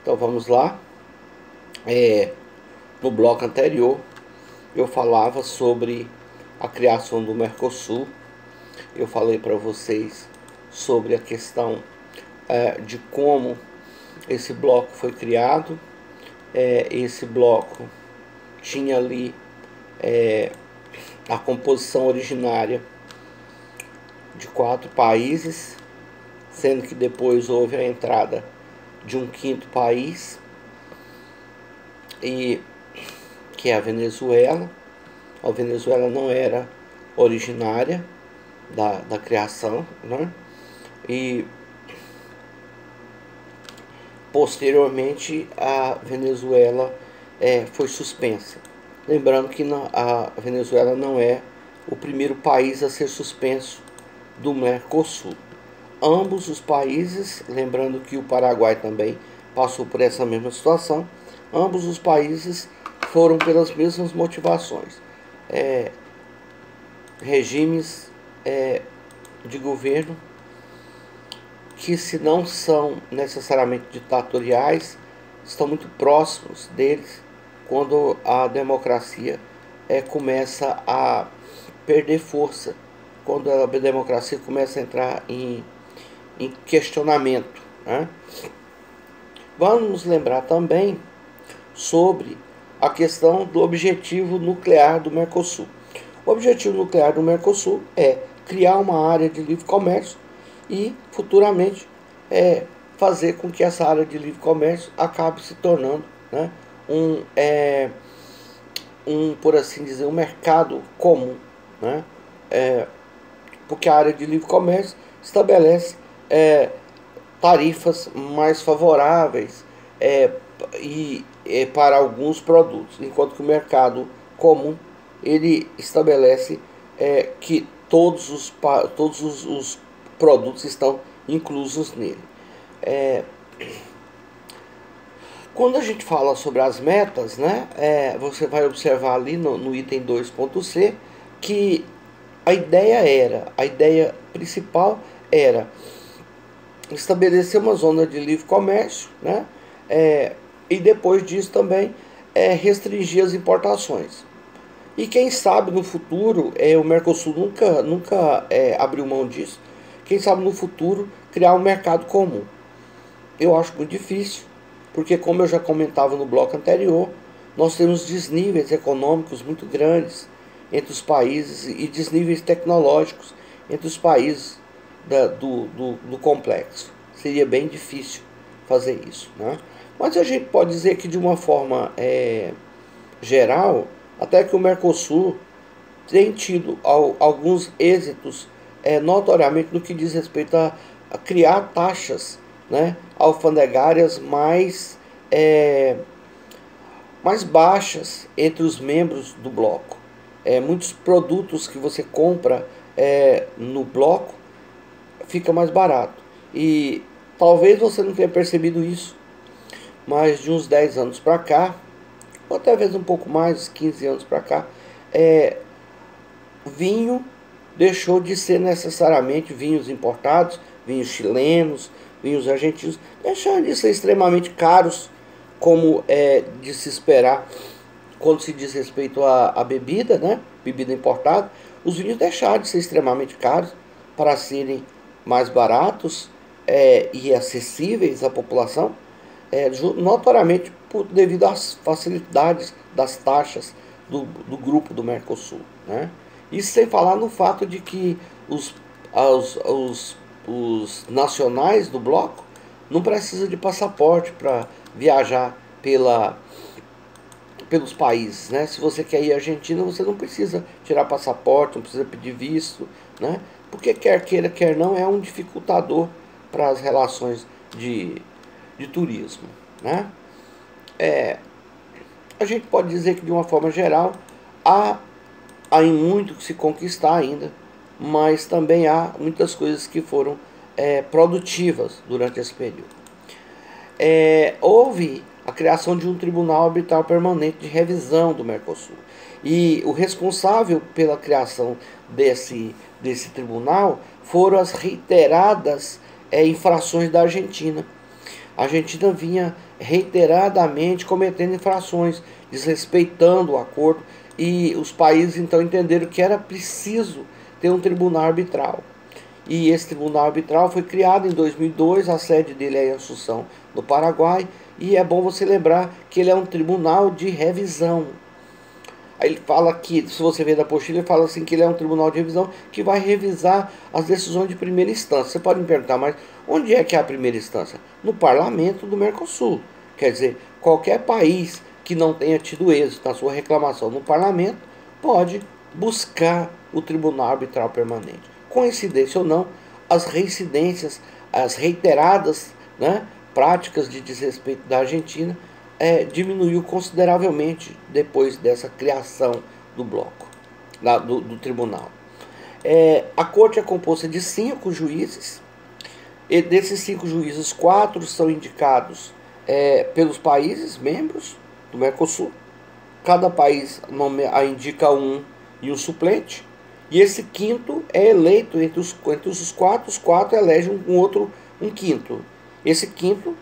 Então vamos lá. No bloco anterior eu falava sobre a criação do Mercosul. Eu falei para vocês sobre a questão de como esse bloco foi criado. Esse bloco tinha ali a composição originária de 4 países, sendo que depois houve a entrada de um 5º país, que é a Venezuela. A Venezuela não era originária da criação, né? E posteriormente a Venezuela foi suspensa. Lembrando que a Venezuela não é o primeiro país a ser suspenso do Mercosul. Ambos os países, lembrando que o Paraguai também passou por essa mesma situação, ambos os países foram pelas mesmas motivações. Regimes de governo que, se não são necessariamente ditatoriais, estão muito próximos deles quando a democracia começa a perder força, quando a democracia começa a entrar em questionamento, né? Vamos lembrar também sobre a questão do objetivo nuclear do Mercosul. O objetivo nuclear do Mercosul é criar uma área de livre comércio e futuramente fazer com que essa área de livre comércio acabe se tornando, né, por assim dizer, um mercado comum, né? Porque a área de livre comércio estabelece tarifas mais favoráveis para alguns produtos, enquanto que o mercado comum ele estabelece que todos os produtos estão inclusos nele. Quando a gente fala sobre as metas, né, você vai observar ali no item 2.c que a ideia principal era estabelecer uma zona de livre comércio, né, e depois disso também restringir as importações. E quem sabe no futuro, o Mercosul nunca abriu mão disso, quem sabe no futuro criar um mercado comum. Eu acho muito difícil, porque, como eu já comentava no bloco anterior, nós temos desníveis econômicos muito grandes entre os países e desníveis tecnológicos entre os países do complexo. Seria bem difícil fazer isso, né? Mas a gente pode dizer que, de uma forma geral, até que o Mercosul tem tido alguns êxitos notoriamente no que diz respeito a criar taxas, né, alfandegárias mais baixas entre os membros do bloco. Muitos produtos que você compra no bloco fica mais barato. E talvez você não tenha percebido isso, mas de uns 10 anos para cá, ou até talvez um pouco mais, 15 anos para cá, vinho deixou de ser necessariamente vinhos importados, vinhos chilenos, vinhos argentinos, deixando de ser extremamente caros, como de se esperar quando se diz respeito à bebida, né? Bebida importada. Os vinhos deixaram de ser extremamente caros para serem mais baratos e acessíveis à população, notoriamente devido às facilidades das taxas do grupo do Mercosul, né? Isso sem falar no fato de que os nacionais do bloco não precisam de passaporte para viajar pelos países, né? Se você quer ir à Argentina, você não precisa tirar passaporte, não precisa pedir visto, né? Porque quer queira, quer não, é um dificultador para as relações de turismo, né? A gente pode dizer que, de uma forma geral, há muito que se conquistar ainda, mas também há muitas coisas que foram produtivas durante esse período. Houve a criação de um tribunal arbitral permanente de revisão do Mercosul. E o responsável pela criação desse tribunal foram as reiteradas infrações da Argentina. A Argentina vinha reiteradamente cometendo infrações, desrespeitando o acordo, e os países então entenderam que era preciso ter um tribunal arbitral. E esse tribunal arbitral foi criado em 2002, a sede dele é em Assunção, no Paraguai, e é bom você lembrar que ele é um tribunal de revisão. Aí ele fala que, se você ver da apostila, ele fala assim que ele é um tribunal de revisão que vai revisar as decisões de primeira instância. Você pode me perguntar, mas onde é que é a primeira instância? No parlamento do Mercosul. Quer dizer, qualquer país que não tenha tido êxito na sua reclamação no parlamento pode buscar o tribunal arbitral permanente. Coincidência ou não, as reincidências, as reiteradas, né, práticas de desrespeito da Argentina diminuiu consideravelmente depois dessa criação do bloco, do tribunal. A corte é composta de 5 juízes, e desses 5 juízes, 4 são indicados pelos países membros do Mercosul. Cada país indica um e um suplente, e esse quinto é eleito entre os 4, os 4 elegem um quinto. Esse quinto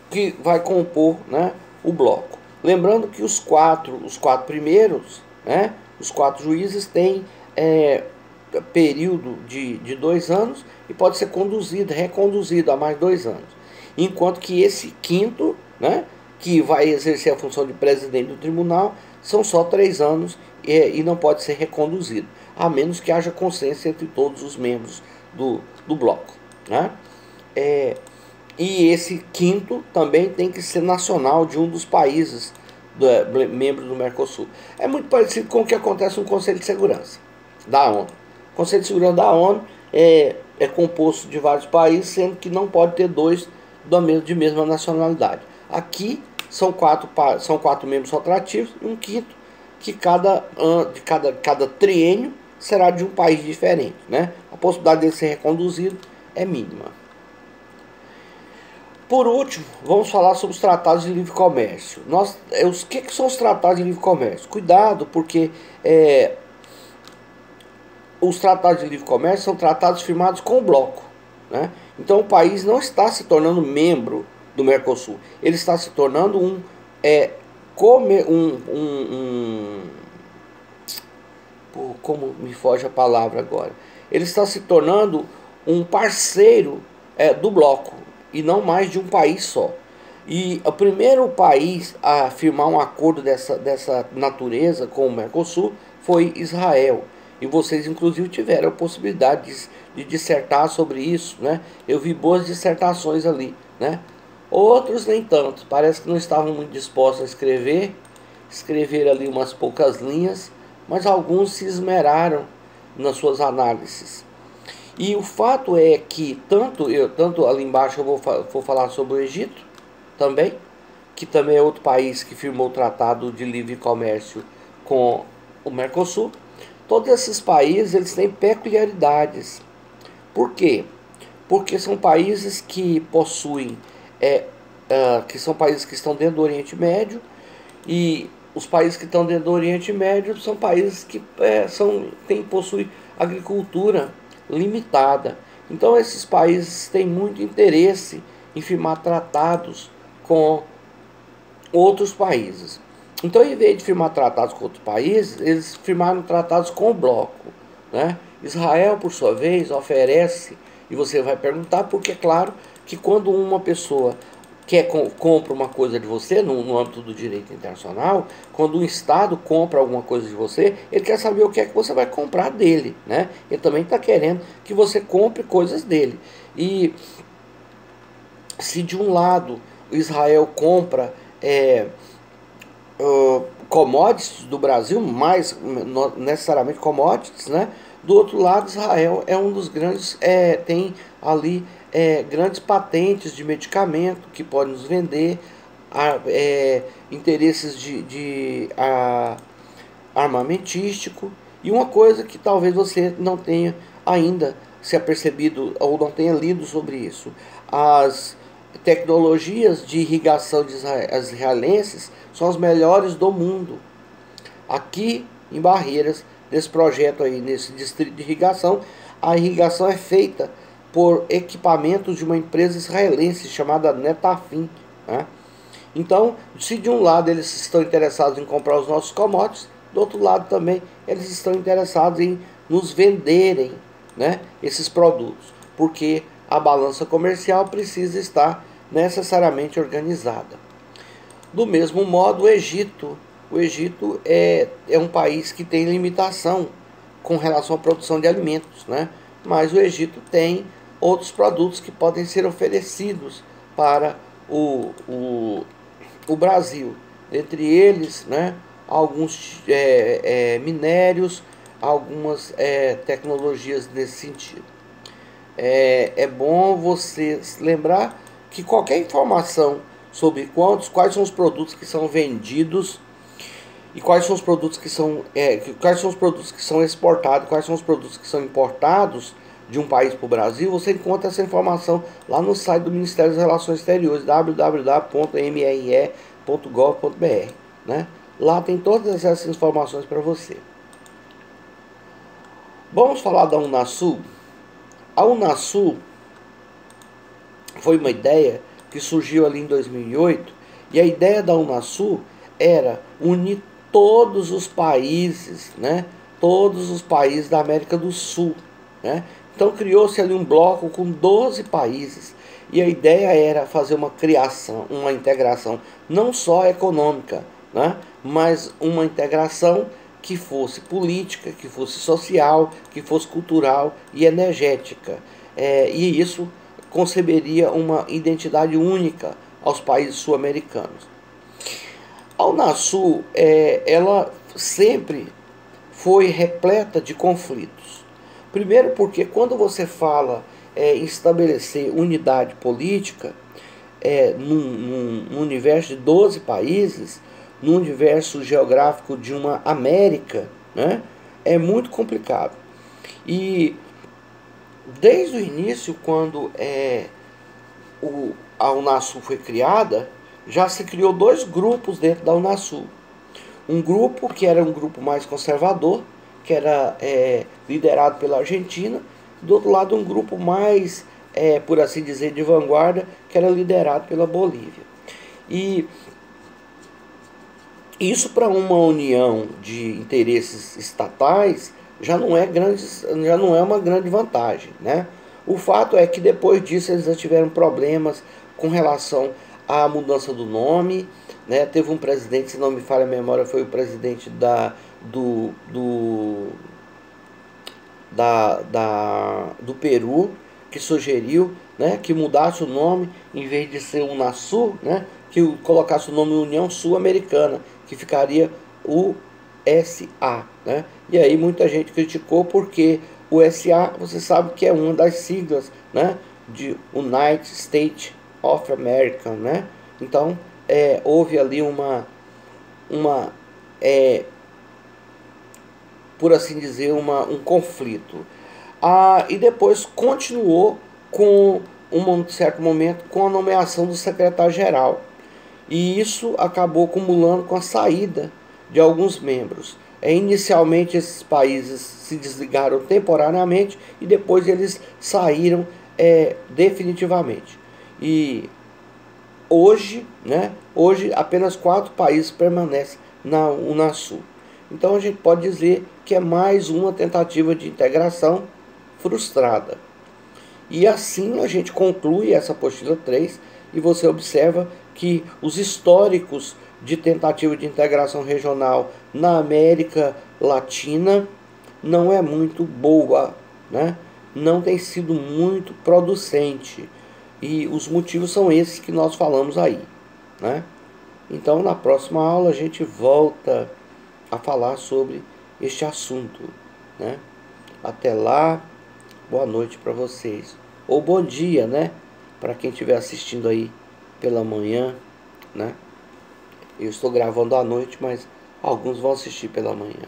que vai compor, né, o bloco. Lembrando que os quatro primeiros, né, os 4 juízes têm período de 2 anos e pode ser reconduzido a mais 2 anos. Enquanto que esse quinto, né, que vai exercer a função de presidente do tribunal, são só 3 anos e não pode ser reconduzido, a menos que haja consenso entre todos os membros do bloco, né? E esse quinto também tem que ser nacional de um dos países membros do Mercosul. É muito parecido com o que acontece no Conselho de Segurança da ONU. O Conselho de Segurança da ONU é composto de vários países, sendo que não pode ter 2 de mesma nacionalidade. Aqui são 4 membros rotativos e um quinto que cada triênio será de um país diferente, né? A possibilidade dele ser reconduzido é mínima. Por último, vamos falar sobre os tratados de livre comércio. O que são os tratados de livre comércio? Cuidado, porque os tratados de livre comércio são tratados firmados com o bloco, né? Então o país não está se tornando membro do Mercosul. Ele está se tornando como me foge a palavra agora? Ele está se tornando um parceiro do bloco, e não mais de um país só. E o primeiro país a firmar um acordo dessa natureza com o Mercosul foi Israel. E vocês inclusive tiveram a possibilidade de dissertar sobre isso, né? Eu vi boas dissertações ali, né? Outros nem tanto, parece que não estavam muito dispostos a escrever ali umas poucas linhas, mas alguns se esmeraram nas suas análises. E o fato é que tanto ali embaixo eu vou falar sobre o Egito também, que também é outro país que firmou o tratado de livre comércio com o Mercosul. Todos esses países eles têm peculiaridades. Por quê? Porque são países que possuem, que são países que estão dentro do Oriente Médio, e os países que estão dentro do Oriente Médio são países que possuem agricultura limitada. Então esses países têm muito interesse em firmar tratados com outros países. Então, em vez de firmar tratados com outros países, eles firmaram tratados com o bloco, né? Israel, por sua vez, oferece, e você vai perguntar, porque é claro que quando uma pessoa compra uma coisa de você, no âmbito do direito internacional, quando um Estado compra alguma coisa de você, ele quer saber o que é que você vai comprar dele, né? Ele também está querendo que você compre coisas dele. E se de um lado o Israel compra commodities do Brasil, mais necessariamente commodities, né? Do outro lado, Israel é um dos grandes, tem ali grandes patentes de medicamento que podem nos vender, interesses de armamentístico, e uma coisa que talvez você não tenha ainda se apercebido ou não tenha lido sobre isso: as tecnologias de irrigação israelenses são as melhores do mundo. Aqui em Barreiras, nesse projeto aí, nesse distrito de irrigação, a irrigação é feita por equipamentos de uma empresa israelense chamada Netafim, né? Então, se de um lado eles estão interessados em comprar os nossos commodities, do outro lado também eles estão interessados em nos venderem, né, esses produtos, porque a balança comercial precisa estar necessariamente organizada. Do mesmo modo, o Egito é um país que tem limitação com relação à produção de alimentos, né? Mas o Egito tem outros produtos que podem ser oferecidos para o Brasil. Entre eles, né, alguns minérios, algumas tecnologias nesse sentido. É bom você lembrar que qualquer informação sobre quais são os produtos que são vendidos e quais são os produtos que são exportados, quais são os produtos que são importados de um país para o Brasil, você encontra essa informação lá no site do Ministério das Relações Exteriores, www.mre.gov.br, né? Lá tem todas essas informações para você. Vamos falar da Unasul. A Unasul foi uma ideia que surgiu ali em 2008, e a ideia da Unasul era unir todos os países, né? Todos os países da América do Sul, né? Então criou-se ali um bloco com 12 países, e a ideia era fazer uma criação, uma integração não só econômica, né? Mas uma integração que fosse política, que fosse social, que fosse cultural e energética. E isso conceberia uma identidade única aos países sul-americanos. A Unasul, ela sempre foi repleta de conflitos. Primeiro porque quando você fala em estabelecer unidade política num universo de 12 países, num universo geográfico de uma América, né, é muito complicado. E desde o início, quando a Unasul foi criada, já se criou dois grupos dentro da Unasul. Um grupo que era um grupo mais conservador, que era liderado pela Argentina, e do outro lado um grupo mais, por assim dizer, de vanguarda, que era liderado pela Bolívia. E isso, para uma união de interesses estatais, já não é uma grande vantagem, né? O fato é que depois disso eles já tiveram problemas com relação à mudança do nome, né? Teve um presidente, se não me falha a memória, foi o presidente do Peru, que sugeriu, né, que mudasse o nome, em vez de ser Unasul, né, que colocasse o nome União Sul-Americana, que ficaria USA, né? E aí muita gente criticou porque o SA, você sabe que é uma das siglas, né, de United States of America, né? Então houve ali por assim dizer, um conflito. E depois continuou com um certo momento com a nomeação do secretário-geral. E isso acabou acumulando com a saída de alguns membros. Inicialmente esses países se desligaram temporariamente e depois eles saíram definitivamente. E hoje, né, apenas 4 países permanecem na Unasul. Então a gente pode dizer que é mais uma tentativa de integração frustrada. E assim a gente conclui essa apostila 3 e você observa que os históricos de tentativa de integração regional na América Latina não é muito boa, né? Não tem sido muito producente. E os motivos são esses que nós falamos aí, né? Então na próxima aula a gente volta a falar sobre este assunto, né? Até lá, boa noite para vocês. Ou bom dia, né? Para quem estiver assistindo aí pela manhã, né? Eu estou gravando à noite, mas alguns vão assistir pela manhã.